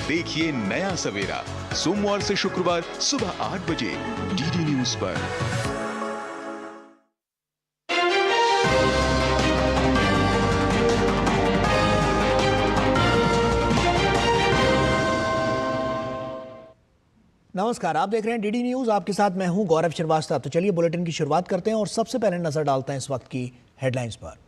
देखिए नया सवेरा सोमवार से शुक्रवार सुबह 8 बजे डीडी न्यूज पर। नमस्कार, आप देख रहे हैं डीडी न्यूज। आपके साथ मैं हूं गौरव श्रीवास्तव। तो चलिए बुलेटिन की शुरुआत करते हैं और सबसे पहले नजर डालते हैं इस वक्त की हेडलाइंस पर।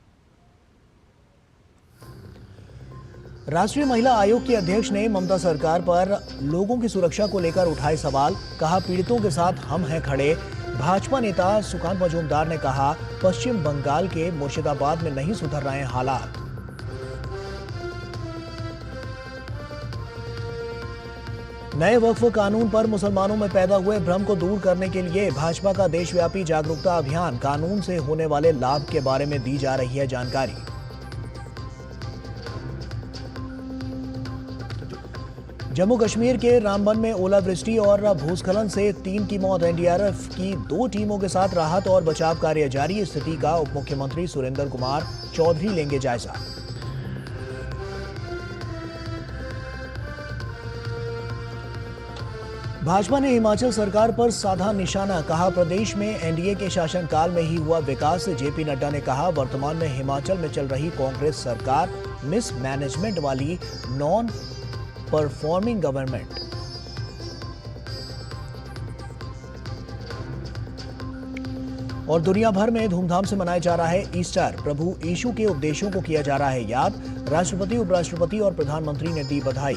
राष्ट्रीय महिला आयोग की अध्यक्ष ने ममता सरकार पर लोगों की सुरक्षा को लेकर उठाए सवाल। कहा, पीड़ितों के साथ हम हैं खड़े। भाजपा नेता सुकांत मजूमदार ने कहा, पश्चिम बंगाल के मुर्शिदाबाद में नहीं सुधर रहे हैं हालात। नए वक्फ कानून पर मुसलमानों में पैदा हुए भ्रम को दूर करने के लिए भाजपा का देशव्यापी जागरूकता अभियान। कानून से होने वाले लाभ के बारे में दी जा रही है जानकारी। जम्मू कश्मीर के रामबन में ओलावृष्टि और भूस्खलन से 3 की मौत। एनडीआरएफ की 2 टीमों के साथ राहत और बचाव कार्य जारी। स्थिति का उप मुख्यमंत्री सुरेंद्र कुमार चौधरी लेंगे जायजा। भाजपा ने हिमाचल सरकार पर साधा निशाना। कहा, प्रदेश में एनडीए के शासनकाल में ही हुआ विकास। जेपी नड्डा ने कहा, वर्तमान में हिमाचल में चल रही कांग्रेस सरकार मिसमैनेजमेंट वाली नॉन परफॉर्मिंग गवर्नमेंट। और दुनिया भर में धूमधाम से मनाया जा रहा है ईस्टर। प्रभु यीशु के उपदेशों को किया जा रहा है याद। राष्ट्रपति, उपराष्ट्रपति और प्रधानमंत्री ने दी बधाई।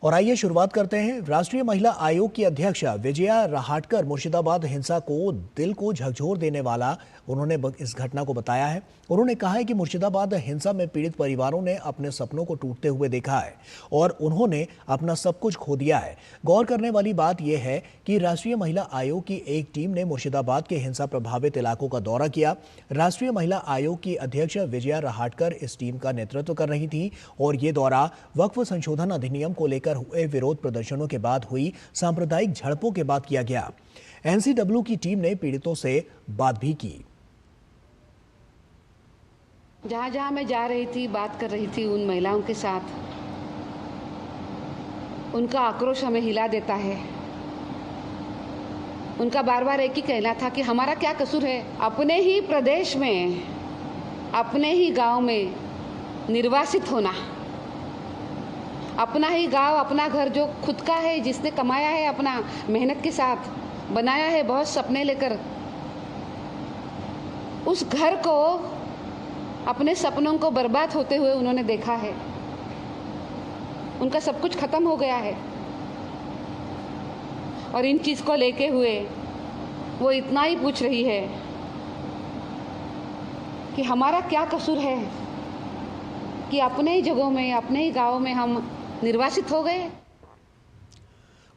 और आइए शुरुआत करते हैं। राष्ट्रीय महिला आयोग की अध्यक्ष विजया रहाटकर मुर्शिदाबाद हिंसा को दिल को झकझोर देने वाला उन्होंने इस घटना को बताया है। उन्होंने कहा है कि मुर्शिदाबाद हिंसा में पीड़ित परिवारों ने अपने सपनों को टूटते हुए देखा है और उन्होंने अपना सब कुछ खो दिया है। गौर करने वाली बात यह है कि राष्ट्रीय महिला आयोग की एक टीम ने मुर्शिदाबाद के हिंसा प्रभावित इलाकों का दौरा किया। राष्ट्रीय महिला आयोग की अध्यक्ष विजया रहाटकर इस टीम का नेतृत्व कर रही थी और ये दौरा वक्फ संशोधन अधिनियम को लेकर हुए विरोध प्रदर्शनों के बाद हुई सांप्रदायिक झड़पों के बाद किया गया। एनसीडब्ल्यू की टीम ने पीड़ितों से बात भी की। जहाँ जहाँ मैं जा रही थी, बात कर रही थी उन महिलाओं के साथ, उनका आक्रोश हमें हिला देता है। उनका बार बार एक ही कहना था कि हमारा क्या कसूर है। अपने ही प्रदेश में, अपने ही गांव में निर्वासित होना, अपना ही गांव, अपना घर जो खुद का है, जिसने कमाया है, अपना मेहनत के साथ बनाया है, बहुत सपने लेकर, उस घर को, अपने सपनों को बर्बाद होते हुए उन्होंने देखा है। उनका सब कुछ खत्म हो गया है और इन चीज़ को लेके हुए वो इतना ही पूछ रही है कि हमारा क्या कसूर है कि अपने ही जगहों में, अपने ही गाँव में हम निर्वासित हो गए।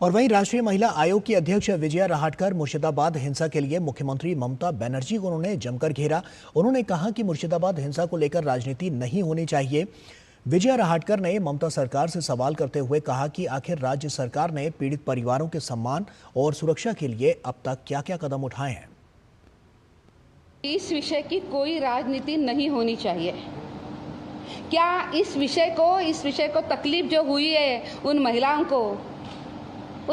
और वहीं राष्ट्रीय महिला आयोग की अध्यक्ष विजया रहाटकर मुर्शिदाबाद हिंसा के लिए मुख्यमंत्री ममता बनर्जी को उन्होंने जमकर घेरा। उन्होंने कहा कि मुर्शिदाबाद हिंसा को लेकर राजनीति नहीं होनी चाहिए। विजया रहाटकर ने ममता सरकार से सवाल करते हुए कहा कि आखिर राज्य सरकार ने पीड़ित परिवारों के सम्मान और सुरक्षा के लिए अब तक क्या क्या कदम उठाए हैं। इस विषय की कोई राजनीति नहीं होनी चाहिए। क्या इस विषय को तकलीफ जो हुई है उन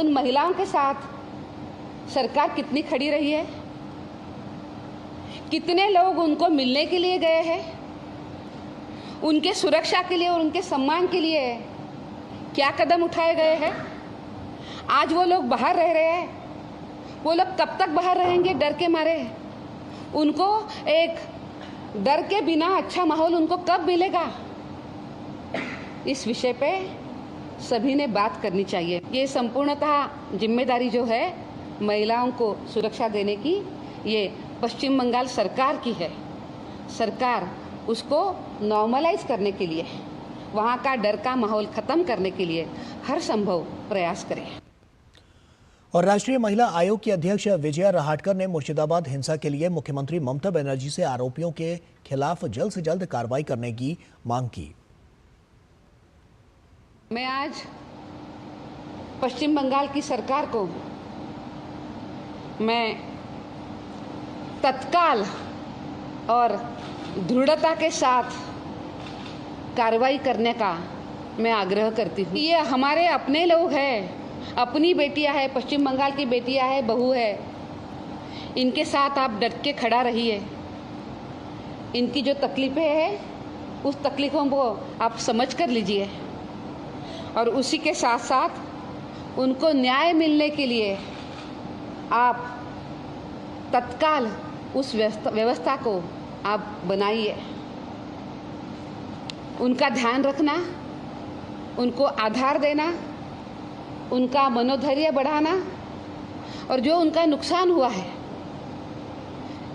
महिलाओं के साथ सरकार कितनी खड़ी रही है? कितने लोग उनको मिलने के लिए गए हैं? उनके सुरक्षा के लिए और उनके सम्मान के लिए क्या कदम उठाए गए हैं? आज वो लोग बाहर रह रहे हैं, वो लोग कब तक बाहर रहेंगे डर के मारे? उनको एक डर के बिना अच्छा माहौल उनको कब मिलेगा? इस विषय पे सभी ने बात करनी चाहिए। ये संपूर्णतः जिम्मेदारी जो है महिलाओं को सुरक्षा देने की, ये पश्चिम बंगाल सरकार की है। सरकार उसको नॉर्मलाइज करने के लिए, वहाँ का डर का माहौल खत्म करने के लिए हर संभव प्रयास करे। और राष्ट्रीय महिला आयोग की अध्यक्ष विजया रहाटकर ने मुर्शिदाबाद हिंसा के लिए मुख्यमंत्री ममता बनर्जी से आरोपियों के खिलाफ जल्द से जल्द कार्रवाई करने की मांग की। मैं आज पश्चिम बंगाल की सरकार को मैं तत्काल और दृढ़ता के साथ कार्रवाई करने का मैं आग्रह करती हूँ। ये हमारे अपने लोग हैं, अपनी बेटियां हैं, पश्चिम बंगाल की बेटियां हैं, बहू है, इनके साथ आप डट के खड़ा रहिए। इनकी जो तकलीफ़ें हैं उस तकलीफ़ों को आप समझ कर लीजिए और उसी के साथ साथ उनको न्याय मिलने के लिए आप तत्काल उस व्यवस्था को आप बनाइए। उनका ध्यान रखना, उनको आधार देना, उनका मनोधैर्य बढ़ाना और जो उनका नुकसान हुआ है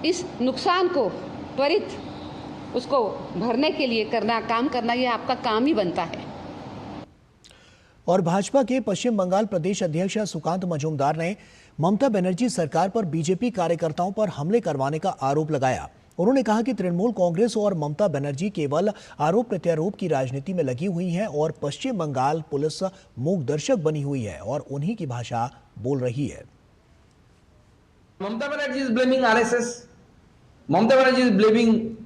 इस नुकसान को त्वरित उसको भरने के लिए काम करना ये आपका काम ही बनता है। और भाजपा के पश्चिम बंगाल प्रदेश अध्यक्ष सुकांत मजूमदार ने ममता बनर्जी सरकार पर बीजेपी कार्यकर्ताओं पर हमले करवाने का आरोप लगाया। उन्होंने कहा कि तृणमूल कांग्रेस और ममता बनर्जी केवल आरोप प्रत्यारोप की राजनीति में लगी हुई हैं और पश्चिम बंगाल पुलिस मूक दर्शक बनी हुई है और उन्हीं की भाषा बोल रही है। Mamata Banerjee is blaming RSS. Mamata Banerjee is blaming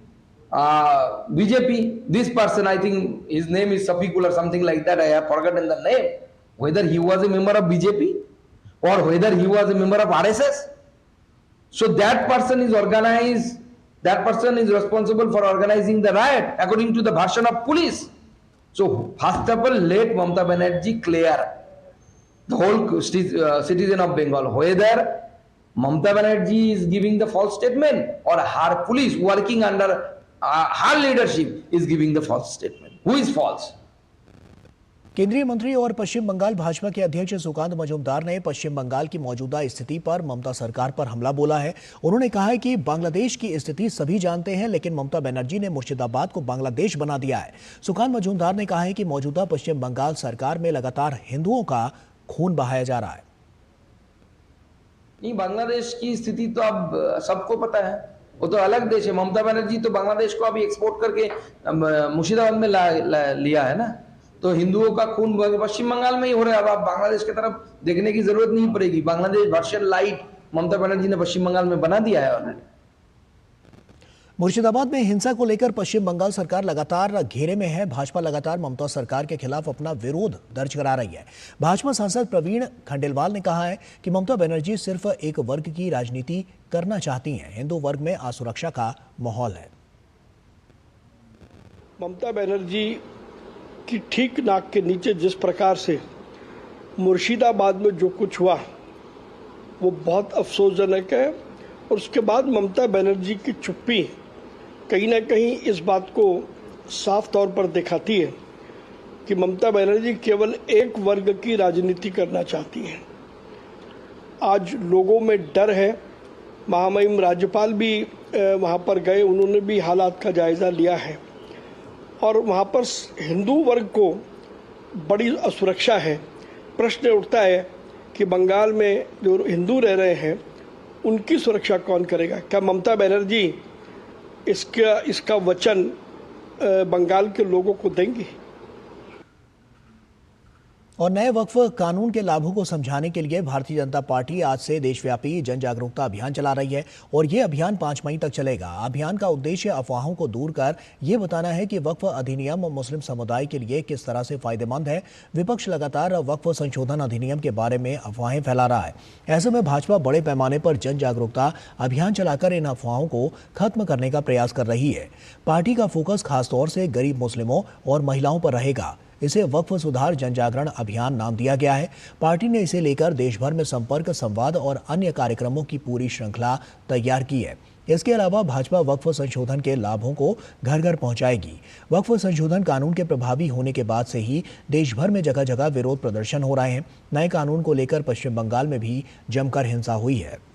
BJP. This person, I think his name is Safikul or something like that. I have forgotten the name. Whether he was a member of BJP or whether he was a member of RSS. So that person is organized. That person is responsible for organizing the riot according to the version of police. So first of all, let Mamata Banerjee clear the whole citizen of Bengal whether Mamata Banerjee is giving the false statement or her police working under her leadership is giving the false statement. Who is false? केंद्रीय मंत्री और पश्चिम बंगाल भाजपा के अध्यक्ष सुकांत मजूमदार ने पश्चिम बंगाल की मौजूदा स्थिति पर ममता सरकार पर हमला बोला है। उन्होंने कहा है कि बांग्लादेश की स्थिति सभी जानते हैं, लेकिन ममता बनर्जी ने मुर्शिदाबाद को बांग्लादेश बना दिया है। सुकांत मजूमदार ने कहा है कि मौजूदा पश्चिम बंगाल सरकार में लगातार हिंदुओं का खून बहाया जा रहा है। नहीं, बांग्लादेश की स्थिति तो अब सबको पता है, वो तो अलग देश है। ममता बनर्जी तो बांग्लादेश को अभी एक्सपोर्ट करके मुर्शिदाबाद में लिया है ना, तो हिंदुओं का खून पश्चिम बंगाल में ही हो रहा है। अब आप बांग्लादेश की तरफ देखने की जरूरत नहीं पड़ेगी। बांग्लादेश वर्शन लाइट ममता बनर्जी ने पश्चिम बंगाल में बना दिया है ऑलरेडी। मुर्शिदाबाद में हिंसा को लेकर पश्चिम बंगाल सरकार लगातार घेरे में है। भाजपा लगातार ममता सरकार के खिलाफ अपना विरोध दर्ज करा रही है। भाजपा सांसद प्रवीण खंडेलवाल ने कहा है कि ममता बनर्जी सिर्फ एक वर्ग की राजनीति करना चाहती हैं। हिंदू वर्ग में असुरक्षा का माहौल है। ममता बनर्जी की ठीक नाक के नीचे जिस प्रकार से मुर्शिदाबाद में जो कुछ हुआ वो बहुत अफसोसजनक है और उसके बाद ममता बनर्जी की चुप्पी कहीं ना कहीं इस बात को साफ तौर पर दिखाती है कि ममता बनर्जी केवल एक वर्ग की राजनीति करना चाहती हैं। आज लोगों में डर है। महामहिम राज्यपाल भी वहाँ पर गए, उन्होंने भी हालात का जायज़ा लिया है और वहाँ पर हिंदू वर्ग को बड़ी असुरक्षा है। प्रश्न उठता है कि बंगाल में जो हिंदू रह रहे हैं उनकी सुरक्षा कौन करेगा? क्या ममता बनर्जी इसका वचन बंगाल के लोगों को देंगी? और नए वक्फ कानून के लाभों को समझाने के लिए भारतीय जनता पार्टी आज से देशव्यापी जन जागरूकता अभियान चला रही है और ये अभियान 5 मई तक चलेगा। अभियान का उद्देश्य अफवाहों को दूर कर ये बताना है कि वक्फ अधिनियम मुस्लिम समुदाय के लिए किस तरह से फायदेमंद है। विपक्ष लगातार वक्फ संशोधन अधिनियम के बारे में अफवाहें फैला रहा है। ऐसे में भाजपा बड़े पैमाने पर जन जागरूकता अभियान चलाकर इन अफवाहों को खत्म करने का प्रयास कर रही है। पार्टी का फोकस खासतौर से गरीब मुस्लिमों और महिलाओं पर रहेगा। इसे वक्फ सुधार जन जागरण अभियान नाम दिया गया है। पार्टी ने इसे लेकर देश भर में संपर्क, संवाद और अन्य कार्यक्रमों की पूरी श्रृंखला तैयार की है। इसके अलावा भाजपा वक्फ संशोधन के लाभों को घर घर पहुंचाएगी। वक्फ संशोधन कानून के प्रभावी होने के बाद से ही देश भर में जगह जगह विरोध प्रदर्शन हो रहे हैं। नए कानून को लेकर पश्चिम बंगाल में भी जमकर हिंसा हुई है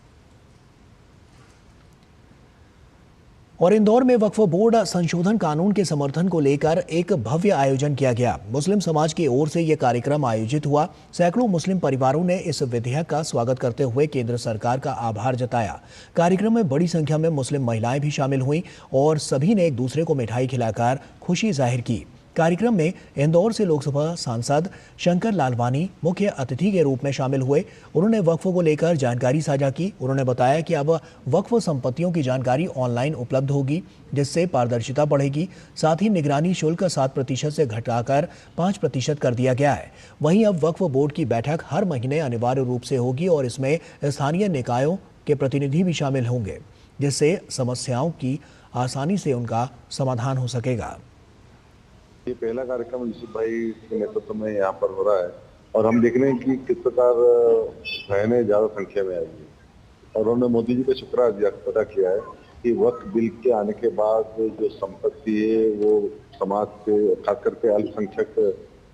और इंदौर में वक्फ बोर्ड संशोधन कानून के समर्थन को लेकर एक भव्य आयोजन किया गया। मुस्लिम समाज की ओर से यह कार्यक्रम आयोजित हुआ। सैकड़ों मुस्लिम परिवारों ने इस विधेयक का स्वागत करते हुए केंद्र सरकार का आभार जताया। कार्यक्रम में बड़ी संख्या में मुस्लिम महिलाएं भी शामिल हुईं और सभी ने एक दूसरे को मिठाई खिलाकर खुशी जाहिर की। कार्यक्रम में इंदौर से लोकसभा सांसद शंकर लालवानी मुख्य अतिथि के रूप में शामिल हुए। उन्होंने वक्फ को लेकर जानकारी साझा की। उन्होंने बताया कि अब वक्फ संपत्तियों की जानकारी ऑनलाइन उपलब्ध होगी, जिससे पारदर्शिता बढ़ेगी। साथ ही निगरानी शुल्क 7% से घटाकर 5% कर दिया गया है। वहीं अब वक्फ बोर्ड की बैठक हर महीने अनिवार्य रूप से होगी और इसमें स्थानीय निकायों के प्रतिनिधि भी शामिल होंगे, जिससे समस्याओं की आसानी से उनका समाधान हो सकेगा। ये पहला कार्यक्रम यूसुफ भाई के नेतृत्व में यहाँ पर हो रहा है और हम देख रहे हैं कि किस प्रकार बहनें ज्यादा संख्या में आई है और उन्होंने मोदी जी का शुक्रिया अदा किया है कि वक्फ बिल के आने के बाद जो संपत्ति है वो समाज के खास करके अल्पसंख्यक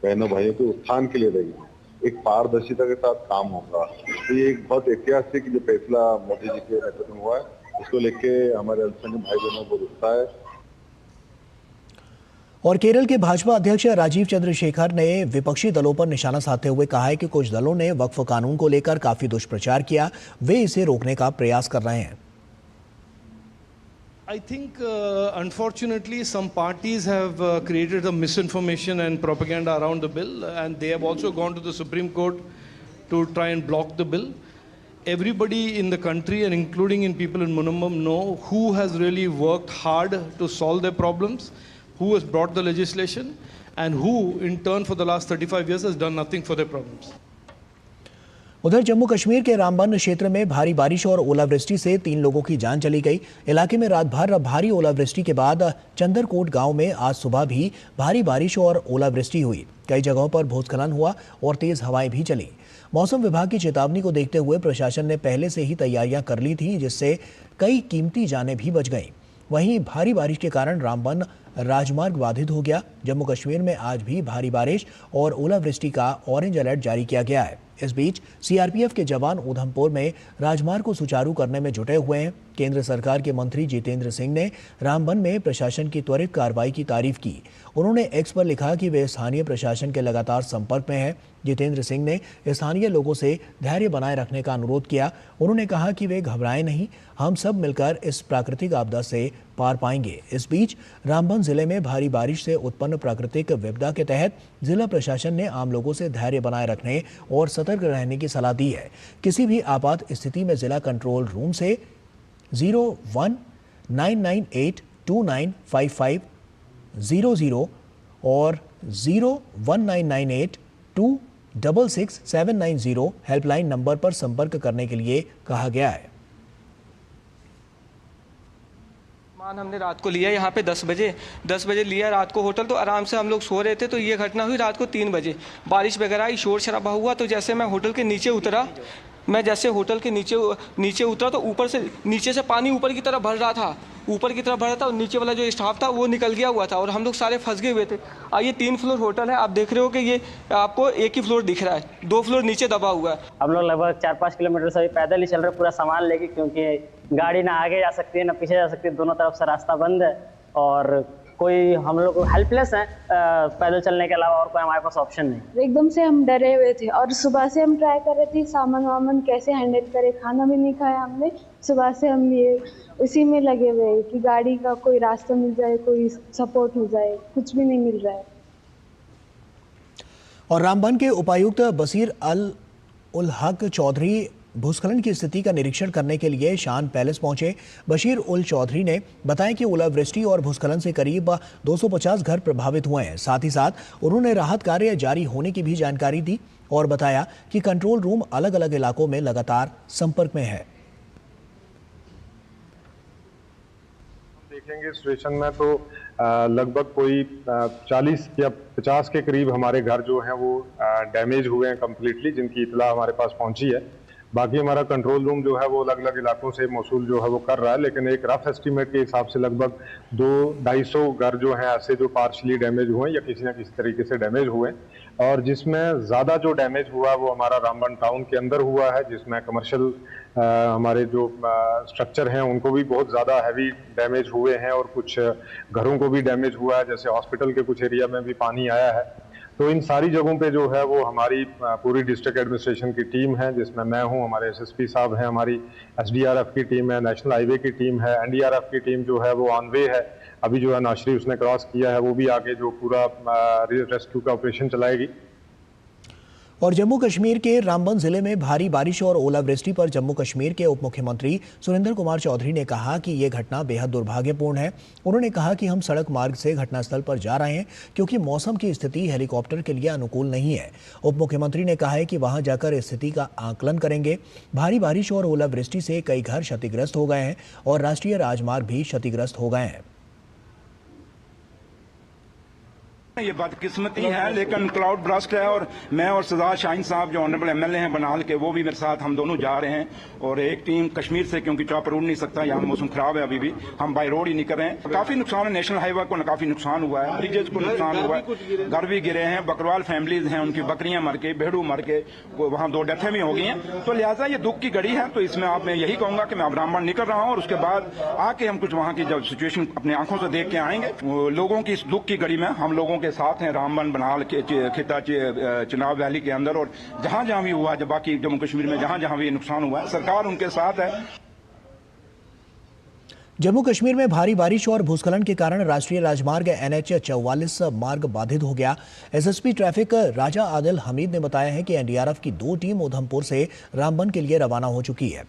बहनों भाइयों के उत्थान के लिए रहेगी। एक पारदर्शिता के साथ काम होगा। तो ये एक बहुत ऐतिहासिक जो फैसला मोदी जी के नेतृत्व में हुआ है, उसको लेके हमारे अल्पसंख्यक भाई बहनों को उत्साह है। और केरल के भाजपा अध्यक्ष राजीव चंद्रशेखर ने विपक्षी दलों पर निशाना साधते हुए कहा है कि कुछ दलों ने वक्फ कानून को लेकर काफी दुष्प्रचार किया, वे इसे रोकने का प्रयास कर रहे हैं। I think unfortunately some parties have created a misinformation and propaganda around the bill, and they have also gone to the Supreme Court to try and block the bill. Everybody in the country and including in people in Munampam know who has really worked hard to solve their problems, who has brought the legislation, and who in turn for the last 35 years has done nothing for their problems. उधर जम्मू कश्मीर के रामबन क्षेत्र में भारी बारिश और ओलावृष्टि से 3 लोगों की जान चली गई। इलाके में रात भर भारी ओलावृष्टि के बाद चंदरकोट गांव में आज सुबह भी भारी बारिश और ओलावृष्टि हुई। कई जगहों पर भूस्खलन हुआ और तेज हवाएं भी चली। मौसम विभाग की चेतावनी को देखते हुए प्रशासन ने पहले से ही तैयारियां कर ली थी, जिससे कई कीमती जानें भी बच गईं। वहीं भारी बारिश के कारण रामबन राजमार्ग बाधित हो गया। जम्मू कश्मीर में आज भी भारी बारिश और ओलावृष्टि का ऑरेंज अलर्ट जारी किया गया है। इस बीच सीआरपीएफ के जवान उधमपुर में राजमार्ग को सुचारू करने में जुटे हुए हैं। केंद्र सरकार के मंत्री जितेंद्र सिंह ने रामबन में प्रशासन की त्वरित कार्रवाई की तारीफ की। उन्होंने एक्स पर लिखा कि वे स्थानीय प्रशासन के लगातार संपर्क में हैं। जितेंद्र सिंह ने स्थानीय लोगों से धैर्य बनाए रखने का अनुरोध किया। उन्होंने कहा कि वे घबराएं नहीं, हम सब मिलकर इस प्राकृतिक आपदा से पार पाएंगे। इस बीच रामबन जिले में भारी बारिश से उत्पन्न प्राकृतिक विपदा के तहत जिला प्रशासन ने आम लोगों से धैर्य बनाए रखने और सतर्क रहने की सलाह दी है। किसी भी आपात स्थिति में जिला कंट्रोल रूम से 0199829550 और 019982666790 हेल्पलाइन नंबर पर संपर्क करने के लिए कहा गया है। हमने रात को लिया यहाँ पे 10 बजे लिया रात को होटल, तो आराम से हम लोग सो रहे थे। तो ये घटना हुई रात को 3 बजे। बारिश वगैरह आई, शोर शराबा हुआ। तो जैसे मैं होटल के नीचे उतरा तो ऊपर से नीचे से पानी ऊपर की तरफ भर रहा था और नीचे वाला जो स्टाफ था वो निकल गया हुआ था और हम लोग सारे फंस गए हुए थे। ये 3 फ्लोर होटल है, आप देख रहे हो कि ये आपको एक ही फ्लोर दिख रहा है, 2 फ्लोर नीचे दबा हुआ है। हम लोग लगभग 4-5 किलोमीटर से पैदल ही चल रहे, पूरा सामान लेके, क्योंकि गाड़ी ना आगे जा सकती है ना पीछे जा सकती है, दोनों तरफ से रास्ता बंद है और कोई हम लोग हेल्पलेस हैं पैदल चलने के अलावा और कोई हमारे पास ऑप्शन नहीं। एकदम से हम डरे हुए थे और सुबह से हम ट्राई कर रहे थे सामान वामान कैसे हैंडल करें। खाना भी नहीं खाया हमने, सुबह से हम ये उसी में लगे हुए कि गाड़ी का कोई रास्ता मिल जाए, कोई सपोर्ट हो जाए, कुछ भी नहीं मिल रहा है। और रामबन के उपायुक्त बशीर उल हक चौधरी भूस्खलन की स्थिति का निरीक्षण करने के लिए शान पैलेस पहुंचे। बशीर उल चौधरी ने बताया कि ओलावृष्टि और भूस्खलन से करीब 250 घर प्रभावित हुए हैं। साथ ही साथ उन्होंने राहत कार्य जारी होने की भी जानकारी दी और बताया कि कंट्रोल रूम अलग अलग इलाकों में लगातार संपर्क में है। देखेंगे सिचुएशन में तो लगभग कोई 40 या 50 के करीब हमारे घर जो हैं वो डैमेज हुए हैं कंप्लीटली, जिनकी इतला हमारे पास पहुंची है। बाकी हमारा कंट्रोल रूम जो है वो अलग अलग इलाकों से मौसूल जो है वो कर रहा है, लेकिन एक रफ एस्टीमेट के हिसाब से लगभग 200-250 घर जो हैं ऐसे जो पार्शली डैमेज हुए या किसी न किसी तरीके से डैमेज हुए। और जिसमें ज़्यादा जो डैमेज हुआ वो हमारा रामबन टाउन के अंदर हुआ है, जिसमें कमर्शियल हमारे जो स्ट्रक्चर हैं उनको भी बहुत ज़्यादा हैवी डैमेज हुए हैं और कुछ घरों को भी डैमेज हुआ है। जैसे हॉस्पिटल के कुछ एरिया में भी पानी आया है। तो इन सारी जगहों पे जो है वो हमारी पूरी डिस्ट्रिक्ट एडमिनिस्ट्रेशन की टीम है, जिसमें मैं हूं, हमारे एसएसपी साहब हैं, हमारी एसडीआरएफ की टीम है, नेशनल हाईवे की टीम है, एनडीआरएफ की टीम जो है वो ऑन वे है। अभी जो है नाशरी उसने क्रॉस किया है, वो भी आगे जो पूरा रेस्क्यू का ऑपरेशन चलाएगी। और जम्मू कश्मीर के रामबन जिले में भारी बारिश और ओलावृष्टि पर जम्मू कश्मीर के उप मुख्यमंत्री सुरेंद्र कुमार चौधरी ने कहा कि ये घटना बेहद दुर्भाग्यपूर्ण है। उन्होंने कहा कि हम सड़क मार्ग से घटनास्थल पर जा रहे हैं क्योंकि मौसम की स्थिति हेलीकॉप्टर के लिए अनुकूल नहीं है। उप मुख्यमंत्री ने कहा है कि वहां जाकर स्थिति का आकलन करेंगे। भारी बारिश और ओलावृष्टि से कई घर क्षतिग्रस्त हो गए हैं और राष्ट्रीय राजमार्ग भी क्षतिग्रस्त हो गए हैं। ये बदकिस्मती है, लेकिन क्लाउड ब्रस्ट है और मैं और सजाद शाहीन साहब जो ऑनरेबल एमएलए हैं बनाल के, वो भी मेरे साथ, हम दोनों जा रहे हैं। और एक टीम कश्मीर से, क्योंकि चॉपर उड़ नहीं सकता, यहाँ मौसम खराब है, अभी भी हम बाय रोड ही नहीं कर रहे हैं। काफी नुकसान है, नेशनल हाईवे को काफी नुकसान हुआ है, ब्रिजेज को नुकसान हुआ है, घर भी गिरे हैं, बकरवाल फैमिलीज हैं, उनकी बकरियां मर के, भेड़ू मर के, वहाँ 2 डेथें भी हो गई हैं। तो लिहाजा ये दुख की घड़ी है। तो इसमें आप मैं यही कहूंगा कि मैं अब रामबन निकल रहा हूँ और उसके बाद आके हम कुछ वहाँ की जब सिचुएशन अपनी आंखों से देख के आएंगे। लोगों की इस दुख की घड़ी में हम लोगों के साथ हैं, रामबन बनाल के खिता चिनाब वैली के अंदर, और जहां जहां भी हुआ, जब बाकी जम्मू कश्मीर में जहां जहां भी नुकसान हुआ है, सरकार उनके साथ है। जम्मू कश्मीर में भारी बारिश और भूस्खलन के कारण राष्ट्रीय राजमार्ग NH-44 मार्ग बाधित हो गया। एसएसपी ट्रैफिक राजा आदिल हमीद ने बताया है कि एनडीआरएफ की 2 टीम उधमपुर से रामबन के लिए रवाना हो चुकी है।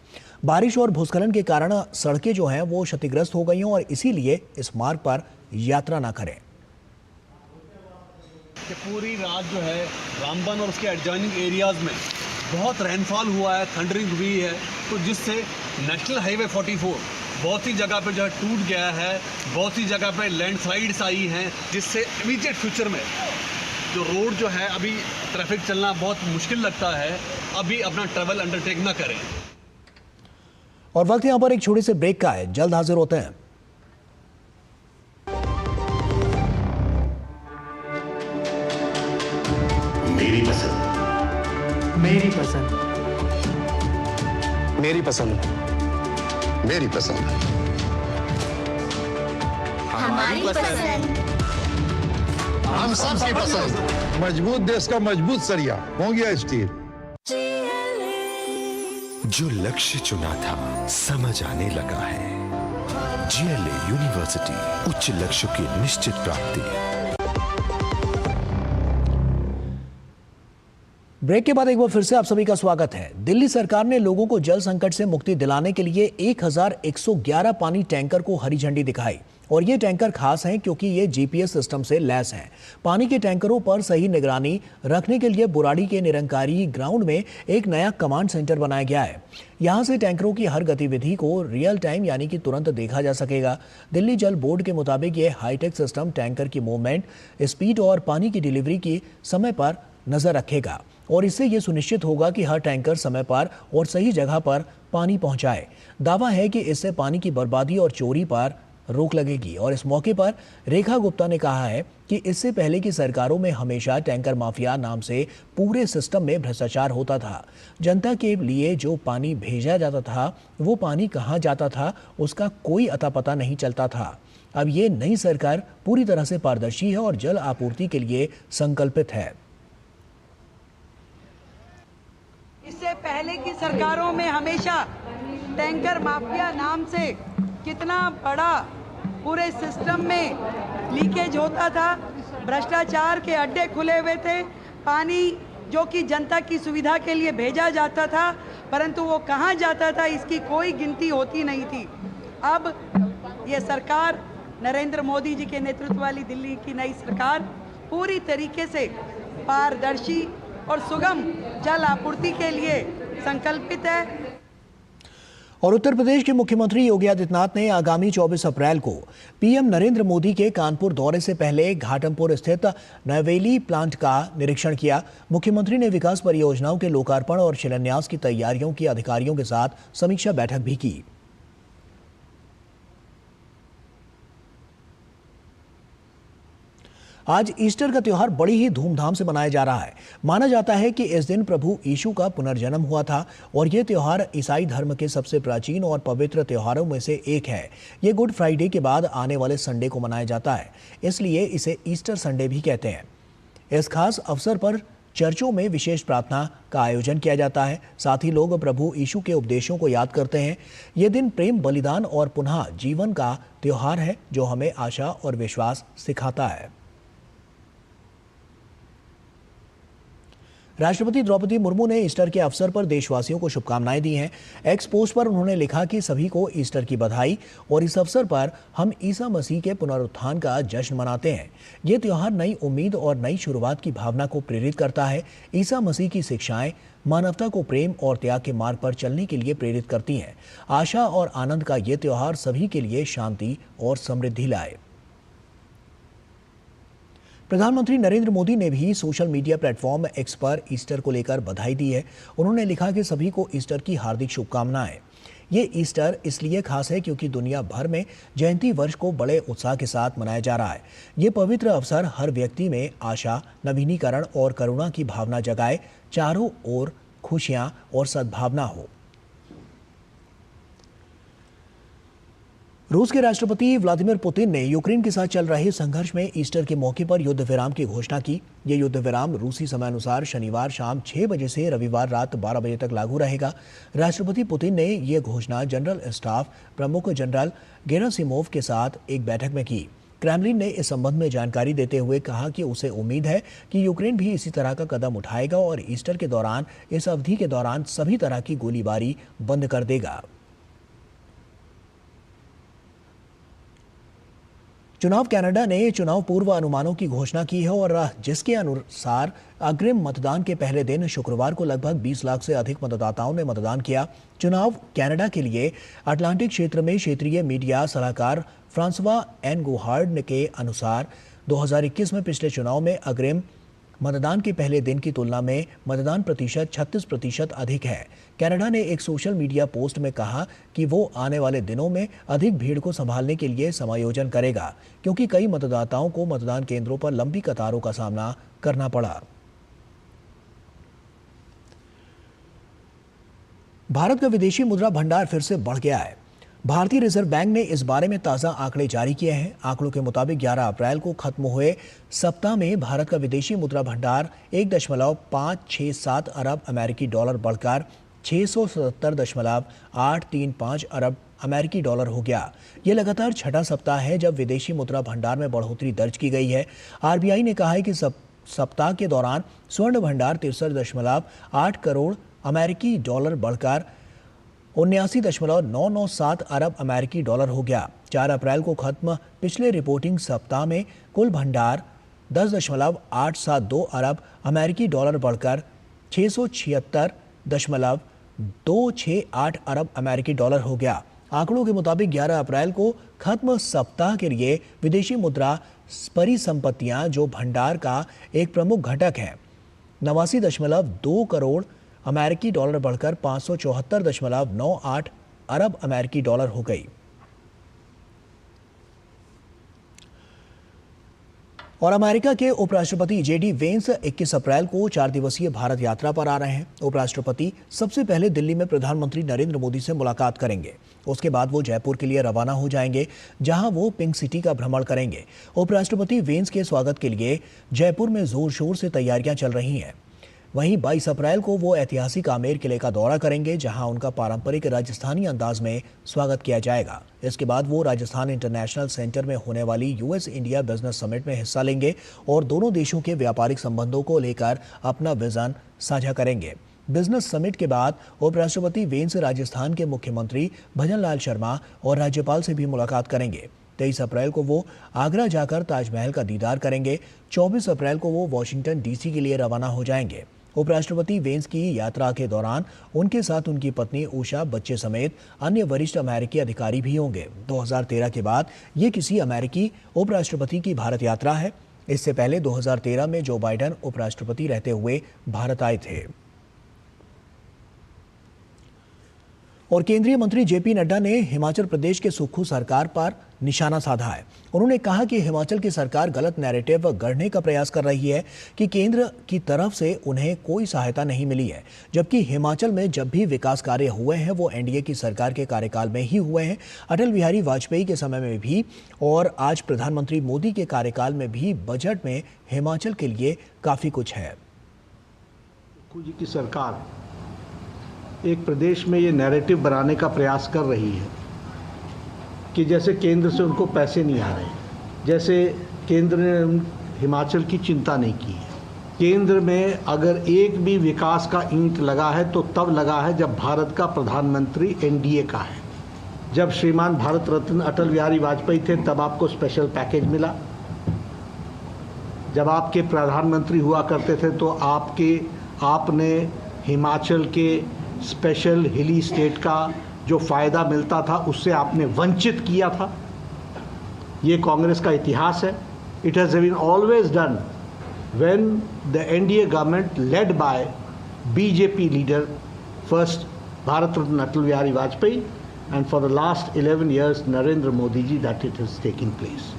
बारिश और भूस्खलन के कारण सड़कें जो हैं वो क्षतिग्रस्त हो गई हैं और इसीलिए इस मार्ग पर यात्रा न करें। कि पूरी रात जो है रामबन और उसके एडजॉइनिंग एरियाज में बहुत रेनफॉल हुआ है, थंडरिंग हुई है, तो जिससे नेशनल हाईवे 44 बहुत सी जगह पे जो है टूट गया है, बहुत सी जगह पे लैंडस्लाइड्स आई हैं, जिससे इमीडिएट फ्यूचर में जो रोड जो है अभी ट्रैफिक चलना बहुत मुश्किल लगता है, अभी अपना ट्रैवल अंडरटेक ना करें। और वक्त यहाँ पर एक छोटे से ब्रेक का है, जल्द हाजिर होते हैं। मेरी पसंद, मेरी पसंद, मेरी पसंद, मेरी पसंद, हमारी पसंद, हम सबकी पसंद। मजबूत देश का मजबूत सरिया हो गया स्टील। जो लक्ष्य चुना था समझ आने लगा है। GLA यूनिवर्सिटी, उच्च लक्ष्य की निश्चित प्राप्ति। ब्रेक के बाद एक बार फिर से आप सभी का स्वागत है। दिल्ली सरकार ने लोगों को जल संकट से मुक्ति दिलाने के लिए 1111 पानी टैंकर को हरी झंडी दिखाई और ये टैंकर खास हैं क्योंकि ये जीपीएस सिस्टम से लैस हैं। पानी के टैंकरों पर सही निगरानी रखने के लिए बुराड़ी के निरंकारी ग्राउंड में एक नया कमांड सेंटर बनाया गया है। यहाँ से टैंकरों की हर गतिविधि को रियल टाइम यानी कि तुरंत देखा जा सकेगा। दिल्ली जल बोर्ड के मुताबिक ये हाईटेक सिस्टम टैंकर की मूवमेंट, स्पीड और पानी की डिलीवरी की समय पर नजर रखेगा और इससे ये सुनिश्चित होगा कि हर टैंकर समय पर और सही जगह पर पानी पहुंचाए। दावा है कि इससे पानी की बर्बादी और चोरी पर रोक लगेगी और इस मौके पर रेखा गुप्ता ने कहा है कि इससे पहले की सरकारों में हमेशा टैंकर माफिया नाम से पूरे सिस्टम में भ्रष्टाचार होता था। जनता के लिए जो पानी भेजा जाता था वो पानी कहाँ जाता था उसका कोई अता पता नहीं चलता था। अब ये नई सरकार पूरी तरह से पारदर्शी है और जल आपूर्ति के लिए संकल्पित है। इससे पहले की सरकारों में हमेशा टैंकर माफिया नाम से कितना बड़ा पूरे सिस्टम में लीकेज होता था, भ्रष्टाचार के अड्डे खुले हुए थे। पानी जो कि जनता की सुविधा के लिए भेजा जाता था परंतु वो कहाँ जाता था इसकी कोई गिनती होती नहीं थी। अब ये सरकार, नरेंद्र मोदी जी के नेतृत्व वाली दिल्ली की नई सरकार पूरी तरीके से पारदर्शी और सुगम जल आपूर्ति के लिए संकल्पित है। और उत्तर प्रदेश के मुख्यमंत्री योगी आदित्यनाथ ने आगामी 24 अप्रैल को पीएम नरेंद्र मोदी के कानपुर दौरे से पहले घाटमपुर स्थित नवेली प्लांट का निरीक्षण किया। मुख्यमंत्री ने विकास परियोजनाओं के लोकार्पण और शिलान्यास की तैयारियों की अधिकारियों के साथ समीक्षा बैठक भी की। आज ईस्टर का त्योहार बड़ी ही धूमधाम से मनाया जा रहा है। माना जाता है कि इस दिन प्रभु यीशु का पुनर्जन्म हुआ था और ये त्योहार ईसाई धर्म के सबसे प्राचीन और पवित्र त्योहारों में से एक है। ये गुड फ्राइडे के बाद आने वाले संडे को मनाया जाता है, इसलिए इसे ईस्टर संडे भी कहते हैं। इस खास अवसर पर चर्चों में विशेष प्रार्थना का आयोजन किया जाता है। साथ ही लोग प्रभु यीशु के उपदेशों को याद करते हैं। ये दिन प्रेम, बलिदान और पुनः जीवन का त्योहार है जो हमें आशा और विश्वास सिखाता है। राष्ट्रपति द्रौपदी मुर्मू ने ईस्टर के अवसर पर देशवासियों को शुभकामनाएं दी हैं। एक्स पोस्ट पर उन्होंने लिखा कि सभी को ईस्टर की बधाई और इस अवसर पर हम ईसा मसीह के पुनरुत्थान का जश्न मनाते हैं। ये त्योहार नई उम्मीद और नई शुरुआत की भावना को प्रेरित करता है। ईसा मसीह की शिक्षाएं मानवता को प्रेम और त्याग के मार्ग पर चलने के लिए प्रेरित करती हैं। आशा और आनंद का ये त्योहार सभी के लिए शांति और समृद्धि लाए। प्रधानमंत्री नरेंद्र मोदी ने भी सोशल मीडिया प्लेटफॉर्म एक्स पर ईस्टर को लेकर बधाई दी है। उन्होंने लिखा कि सभी को ईस्टर की हार्दिक शुभकामनाएं। ये ईस्टर इसलिए खास है क्योंकि दुनिया भर में जयंती वर्ष को बड़े उत्साह के साथ मनाया जा रहा है। ये पवित्र अवसर हर व्यक्ति में आशा, नवीनीकरण और करुणा की भावना जगाए, चारों ओर खुशियां और सद्भावना हो। रूस के राष्ट्रपति व्लादिमीर पुतिन ने यूक्रेन के साथ चल रहे संघर्ष में ईस्टर के मौके पर युद्ध विराम की घोषणा की। ये युद्ध विराम रूसी समय अनुसार शनिवार शाम 6 बजे से रविवार रात 12 बजे तक लागू रहेगा। राष्ट्रपति पुतिन ने ये घोषणा जनरल स्टाफ प्रमुख जनरल गेरासिमोव के साथ एक बैठक में की। क्रेमलिन ने इस संबंध में जानकारी देते हुए कहा कि उसे उम्मीद है कि यूक्रेन भी इसी तरह का कदम उठाएगा और ईस्टर के दौरान इस अवधि के दौरान सभी तरह की गोलीबारी बंद कर देगा। चुनाव कनाडा ने चुनाव पूर्व अनुमानों की घोषणा की है और जिसके अनुसार अग्रिम मतदान के पहले दिन शुक्रवार को लगभग 20 लाख से अधिक मतदाताओं ने मतदान किया। चुनाव कनाडा के लिए अटलांटिक क्षेत्र में क्षेत्रीय मीडिया सलाहकार फ्रांसवा एन गोहार्ड के अनुसार 2021 में पिछले चुनाव में अग्रिम मतदान के पहले दिन की तुलना में मतदान प्रतिशत 36% अधिक है। कनाडा ने एक सोशल मीडिया पोस्ट में कहा कि वो आने वाले दिनों में अधिक भीड़ को संभालने के लिए समायोजन करेगा क्योंकि कई मतदाताओं को मतदान केंद्रों पर लंबी कतारों का सामना करना पड़ा। भारत का विदेशी मुद्रा भंडार फिर से बढ़ गया है। भारतीय रिजर्व बैंक ने इस बारे में ताज़ा आंकड़े जारी किए हैं। आंकड़ों के मुताबिक 11 अप्रैल को खत्म हुए सप्ताह में भारत का विदेशी मुद्रा भंडार 1.567 अरब अमेरिकी डॉलर बढ़कर 677.835 अरब अमेरिकी डॉलर हो गया। ये लगातार छठा सप्ताह है जब विदेशी मुद्रा भंडार में बढ़ोतरी दर्ज की गई है। आरबीआई ने कहा है कि सप्ताह के दौरान स्वर्ण भंडार 63.8 करोड़ अमेरिकी डॉलर बढ़कर 79.997 अरब अमेरिकी डॉलर हो गया। 4 अप्रैल को खत्म पिछले रिपोर्टिंग सप्ताह में कुल भंडार 10.872 अरब अमेरिकी डॉलर बढ़कर 676.268 अरब अमेरिकी डॉलर हो गया। आंकड़ों के मुताबिक 11 अप्रैल को खत्म सप्ताह के लिए विदेशी मुद्रा परिसंपत्तियां जो भंडार का एक प्रमुख घटक है 89.2 करोड़ अमेरिकी डॉलर बढ़कर 574.98 अरब अमेरिकी डॉलर हो गई। और अमेरिका के उपराष्ट्रपति जेडी वेंस 21 अप्रैल को 4 दिवसीय भारत यात्रा पर आ रहे हैं। उपराष्ट्रपति सबसे पहले दिल्ली में प्रधानमंत्री नरेंद्र मोदी से मुलाकात करेंगे। उसके बाद वो जयपुर के लिए रवाना हो जाएंगे जहां वो पिंक सिटी का भ्रमण करेंगे। उपराष्ट्रपति वेंस के स्वागत के लिए जयपुर में जोर शोर से तैयारियां चल रही हैं। वहीं 22 अप्रैल को वो ऐतिहासिक आमेर किले का दौरा करेंगे जहां उनका पारंपरिक राजस्थानी अंदाज में स्वागत किया जाएगा। इसके बाद वो राजस्थान इंटरनेशनल सेंटर में होने वाली यूएस इंडिया बिजनेस समिट में हिस्सा लेंगे और दोनों देशों के व्यापारिक संबंधों को लेकर अपना विजन साझा करेंगे। बिजनेस समिट के बाद उपराष्ट्रपति वेंस राजस्थान के मुख्यमंत्री भजनलाल शर्मा और राज्यपाल से भी मुलाकात करेंगे। 23 अप्रैल को वो आगरा जाकर ताजमहल का दीदार करेंगे। 24 अप्रैल को वो वॉशिंगटन डीसी के लिए रवाना हो जाएंगे। उपराष्ट्रपति वेंस की यात्रा के दौरान उनके साथ उनकी पत्नी उषा, बच्चे समेत अन्य वरिष्ठ अमेरिकी अधिकारी भी होंगे। 2013 के बाद ये किसी अमेरिकी उपराष्ट्रपति की भारत यात्रा है। इससे पहले 2013 में जो बाइडेन उपराष्ट्रपति रहते हुए भारत आए थे। और केंद्रीय मंत्री जेपी नड्डा ने हिमाचल प्रदेश के सुक्खू सरकार पर निशाना साधा है। उन्होंने कहा कि हिमाचल की सरकार गलत नैरेटिव गढ़ने का प्रयास कर रही है कि केंद्र की तरफ से उन्हें कोई सहायता नहीं मिली है, जबकि हिमाचल में जब भी विकास कार्य हुए हैं वो एनडीए की सरकार के कार्यकाल में ही हुए हैं। अटल बिहारी वाजपेयी के समय में भी और आज प्रधानमंत्री मोदी के कार्यकाल में भी बजट में हिमाचल के लिए काफी कुछ है। जी की सरकार एक प्रदेश में ये नैरेटिव बनाने का प्रयास कर रही है कि जैसे केंद्र से उनको पैसे नहीं आ रहे, जैसे केंद्र ने हिमाचल की चिंता नहीं की है। केंद्र में अगर एक भी विकास का ईंट लगा है तो तब लगा है जब भारत का प्रधानमंत्री एनडीए का है। जब श्रीमान भारत रत्न अटल बिहारी वाजपेयी थे तब आपको स्पेशल पैकेज मिला। जब आपके प्रधानमंत्री हुआ करते थे तो आपने हिमाचल के स्पेशल हिली स्टेट का जो फ़ायदा मिलता था उससे आपने वंचित किया था। ये कांग्रेस का इतिहास है। It has been always done when the NDA government led by BJP leader first Bharat Ratna Atal Bihari Vajpayee and for the last 11 years Narendra Modi ji that it has taken place.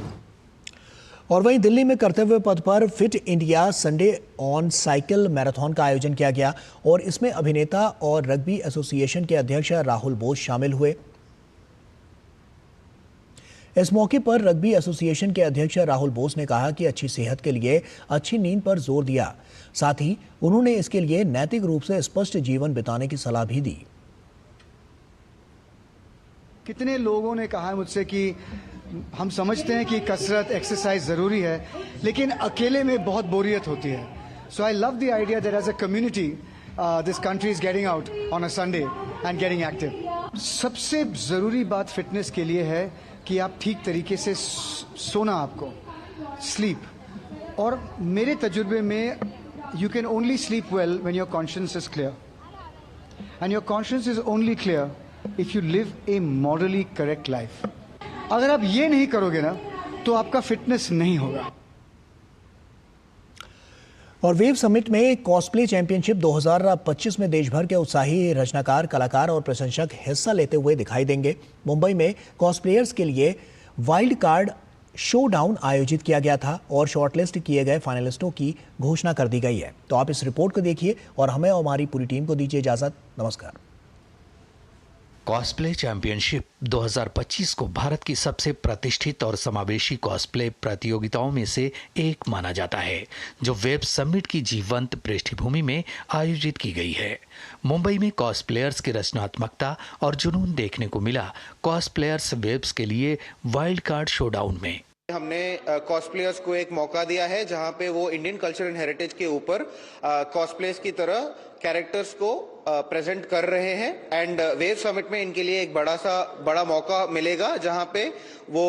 और वहीं दिल्ली में कर्तव्य पथ पर Fit India Sunday on cycle marathon का आयोजन किया गया और इसमें अभिनेता और रग्बी एसोसिएशन के अध्यक्ष राहुल बोस शामिल हुए। इस मौके पर रग्बी एसोसिएशन के अध्यक्ष राहुल बोस ने कहा कि अच्छी सेहत के लिए अच्छी नींद पर जोर दिया। साथ ही उन्होंने इसके लिए नैतिक रूप से स्पष्ट जीवन बिताने की सलाह भी दी। कितने लोगों ने कहा है मुझसे कि हम समझते हैं कि कसरत एक्सरसाइज ज़रूरी है, लेकिन अकेले में बहुत बोरियत होती है। So I love the idea that as a community this country is getting out on a Sunday and getting active. सबसे ज़रूरी बात फिटनेस के लिए है कि आप ठीक तरीके से सोना, आपको स्लीप। और मेरे तजुर्बे में you can only sleep well when your conscious is clear, and your conscious is only clear if you live A morally correct life. अगर आप ये नहीं करोगे ना तो आपका फिटनेस नहीं होगा। और वेव समिट में कॉस्प्ले चैंपियनशिप 2025 में देश भर के उत्साही रचनाकार, कलाकार और प्रशंसक हिस्सा लेते हुए दिखाई देंगे। मुंबई में कॉस्प्लेयर्स के लिए वाइल्ड कार्ड शोडाउन आयोजित किया गया था और शॉर्टलिस्ट किए गए फाइनलिस्टों की घोषणा कर दी गई है। तो आप इस रिपोर्ट को देखिए और हमें और हमारी पूरी टीम को दीजिए इजाजत। नमस्कार। कॉस्प्ले चैंपियनशिप 2025 को भारत की सबसे प्रतिष्ठित और समावेशी कॉस्प्ले प्रतियोगिताओं में से एक माना जाता है, जो वेब समिट की जीवंत पृष्ठभूमि में आयोजित की गई है। मुंबई में कॉस्प्लेयर्स की रचनात्मकता और जुनून देखने को मिला कॉस्प्लेयर्स वेब्स के लिए वाइल्ड कार्ड शोडाउन में। हमने कॉस्प्लेयर्स को एक मौका दिया है जहां पे वो इंडियन कल्चर एंड हेरिटेज के ऊपर कॉस्प्लेयर्स की तरह कैरेक्टर्स को प्रेजेंट कर रहे हैं। एंड वेव समिट में इनके लिए एक बड़ा मौका मिलेगा जहां पे वो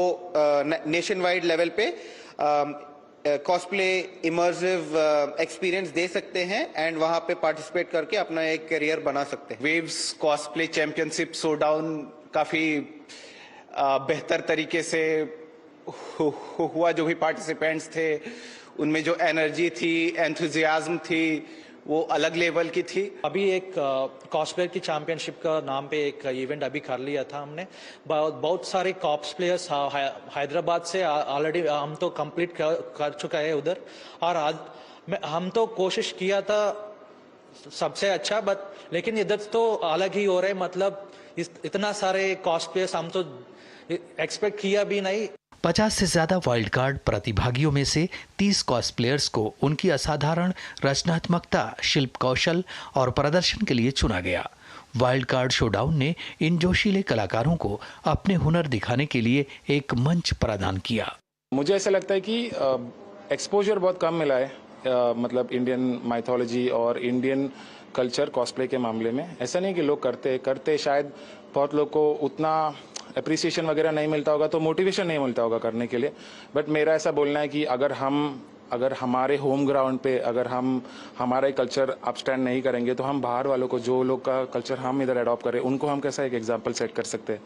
नेशन वाइड लेवल पे कॉस्प्ले इमर्सिव एक्सपीरियंस दे सकते हैं एंड वहां पे पार्टिसिपेट करके अपना एक करियर बना सकते हैं। वेव्स कॉस्प्ले चैंपियनशिप शोडाउन काफी बेहतर तरीके से हुआ। जो भी पार्टिसिपेंट्स थे उनमें जो एनर्जी थी, एंथुजियाज्म थी, वो अलग लेवल की थी। अभी एक कॉस्प्लेयर की चैंपियनशिप का नाम पे एक इवेंट अभी कर लिया था हमने। बहुत सारे कॉस्प्लेयर्स हैदराबाद से ऑलरेडी हम तो कंप्लीट कर चुका है उधर। और आज हम तो कोशिश किया था सबसे अच्छा, बट लेकिन इधर तो अलग ही हो रहा है। मतलब इतना सारे कॉस्प्लेयर्स हम तो एक्सपेक्ट किया भी नहीं। 50 से ज्यादा वाइल्ड कार्ड प्रतिभागियों में से 30 कॉस्प्लेयर्स को उनकी असाधारण रचनात्मकता, शिल्प कौशल और प्रदर्शन के लिए चुना गया। वाइल्ड कार्ड शोडाउन ने इन जोशीले कलाकारों को अपने हुनर दिखाने के लिए एक मंच प्रदान किया। मुझे ऐसा लगता है कि एक्सपोजर बहुत कम मिला है, मतलब इंडियन माइथोलॉजी और इंडियन कल्चर कॉस्प्ले के मामले में। ऐसा नहीं कि लोग करते शायद बहुत लोग को उतना अप्रिसिएशन वगैरह नहीं मिलता होगा, तो मोटिवेशन नहीं मिलता होगा करने के लिए। बट मेरा ऐसा बोलना है कि अगर हम अगर हमारे होम ग्राउंड पे अगर हम हमारा कल्चर अपस्टैंड नहीं करेंगे तो हम बाहर वालों को, जो लोग का कल्चर हम इधर अडॉप्ट करें, उनको हम कैसा एक एग्जाम्पल सेट कर सकते हैं।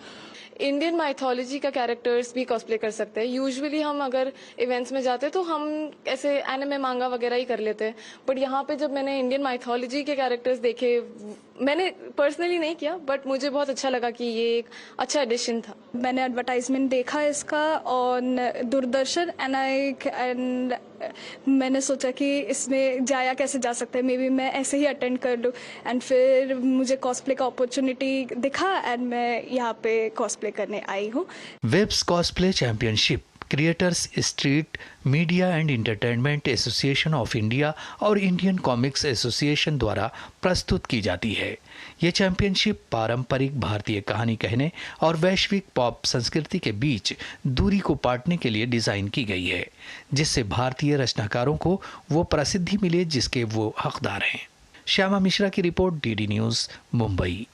इंडियन माइथोलॉजी का कैरेक्टर्स भी कॉस्प्ले कर सकते हैं। यूजुअली हम अगर इवेंट्स में जाते हैं तो हम ऐसे एनिमे मांगा वगैरह ही कर लेते हैं, बट यहाँ पे जब मैंने इंडियन माइथोलॉजी के कैरेक्टर्स देखे, मैंने पर्सनली नहीं किया बट मुझे बहुत अच्छा लगा कि ये एक अच्छा एडिशन था। मैंने एडवर्टाइजमेंट देखा इसका ऑन दूरदर्शन एंड मैंने सोचा कि इसमें जाया कैसे जा सकता है, मे बी मैं ऐसे ही अटेंड कर लूँ, एंड फिर मुझे कॉस्प्ले का अपॉर्चुनिटी दिखा एंड मैं यहाँ पे कॉस्प्ले करने आई हूँ। WAVES cosplay championship creators street media and entertainment association of India और इंडियन कॉमिक्स एसोसिएशन द्वारा प्रस्तुत की जाती है। ये चैंपियनशिप पारंपरिक भारतीय कहानी कहने और वैश्विक पॉप संस्कृति के बीच दूरी को पाटने के लिए डिजाइन की गई है, जिससे भारतीय रचनाकारों को वो प्रसिद्धि मिले जिसके वो हकदार हैं। श्यामा मिश्रा की रिपोर्ट, डीडी न्यूज़, मुंबई।